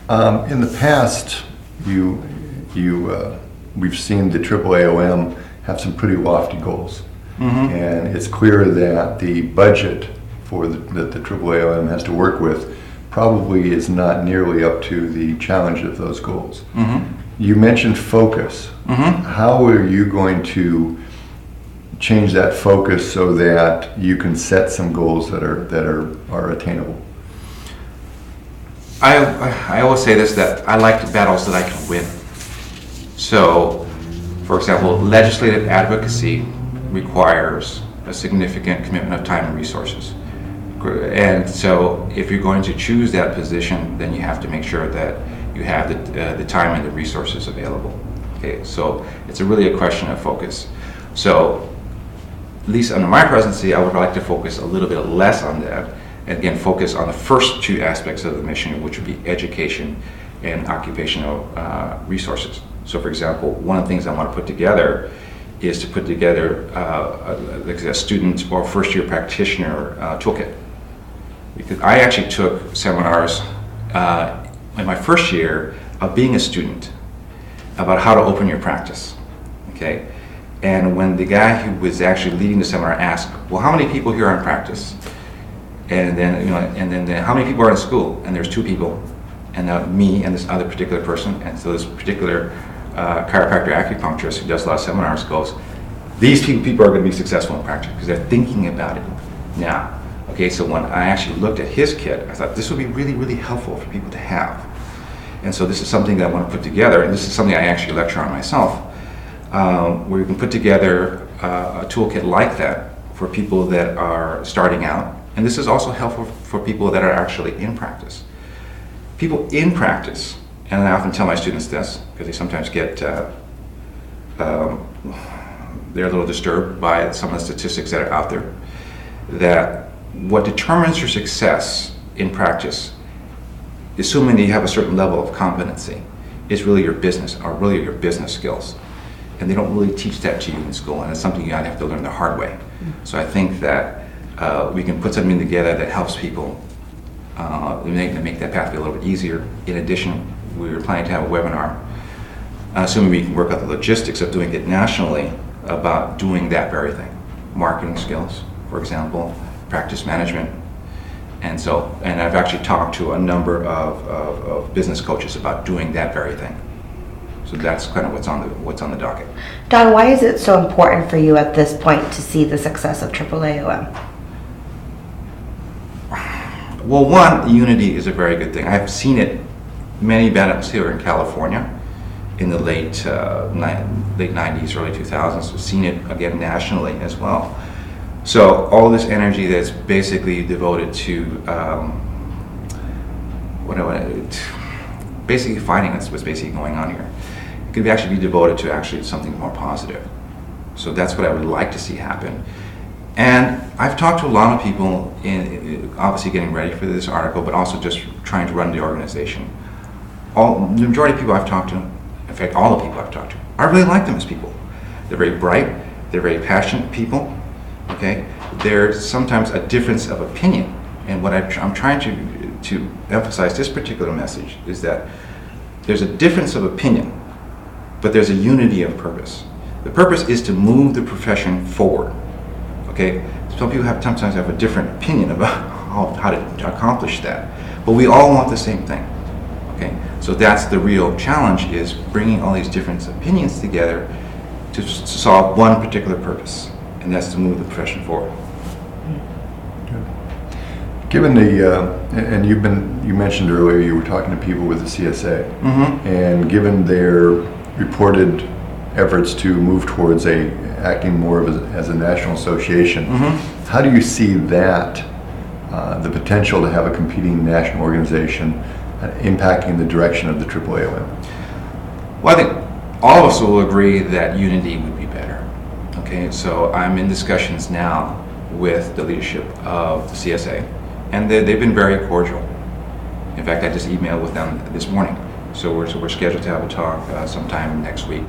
In the past, we've seen the AAAOM have some pretty lofty goals. And it's clear that the budget that the AAAOM has to work with probably is not nearly up to the challenge of those goals. You mentioned focus. How are you going to change that focus so that you can set some goals that are attainable? I always say this, that I like battles that I can win. So, for example, legislative advocacy requires a significant commitment of time and resources. And so if you're going to choose that position, then you have to make sure that you have the time and the resources available. Okay, so it's really a question of focus. So at least under my presidency, I would like to focus a little bit less on that, and again focus on the first two aspects of the mission, which would be education and occupational resources. So for example, one of the things I want to put together is to put together a student or first year practitioner toolkit. Because I actually took seminars in my first year of being a student about how to open your practice, okay? And when the guy who was actually leading the seminar asked, well, how many people here are in practice? And then, how many people are in school? And there's 2 people, and me and this other particular person. And so this particular chiropractor acupuncturist who does a lot of seminars goes, these people are going to be successful in practice because they're thinking about it now. Okay, so when I actually looked at his kit, I thought this would be really, really helpful for people to have. And so this is something that I want to put together, and this is something I actually lecture on myself, where you can put together a toolkit like that for people that are starting out. And this is also helpful for people that are actually in practice. People in practice, and I often tell my students this, because they sometimes get, they're a little disturbed by some of the statistics that are out there, that what determines your success in practice, assuming that you have a certain level of competency, is really your business, or really your business skills. And they don't really teach that to you in school, and it's something you have to learn the hard way. So I think that we can put something together that helps people make that pathway a little bit easier. In addition, we're planning to have a webinar, assuming we can work out the logistics of doing it nationally, about doing that very thing. Marketing skills, for example, practice management. And I've actually talked to a number of business coaches about doing that very thing. So that's kind of what's on the docket. Don, why is it so important for you at this point to see the success of AAAOM? Well, one, unity is a very good thing. I've seen it many battles here in California in the late 90s, early 2000s. We've seen it again nationally as well. So all this energy that's basically devoted to basically fighting what's basically going on here, it could actually be devoted to actually something more positive. So that's what I would like to see happen. And I've talked to a lot of people in obviously getting ready for this article, but also just trying to run the organization. The majority of people I've talked to, in fact all the people I've talked to, I really like them as people. They're very bright, they're very passionate people. Okay, there's sometimes a difference of opinion, and what I'm trying to emphasize this particular message is that there's a difference of opinion, but there's a unity of purpose. The purpose is to move the profession forward. Okay, some people sometimes have a different opinion about how to accomplish that, but we all want the same thing. Okay, so that's the real challenge, is bringing all these different opinions together to solve one particular purpose. And that's to move the profession forward. Given and you mentioned earlier you were talking to people with the CSA, and given their reported efforts to move towards acting more as a national association, how do you see that, the potential to have a competing national organization impacting the direction of the AAAOM? Well, I think all of us will agree that unity would be better. Okay, so I'm in discussions now with the leadership of the CSA, and they've been very cordial. In fact, I just emailed with them this morning, so we're scheduled to have a talk sometime next week.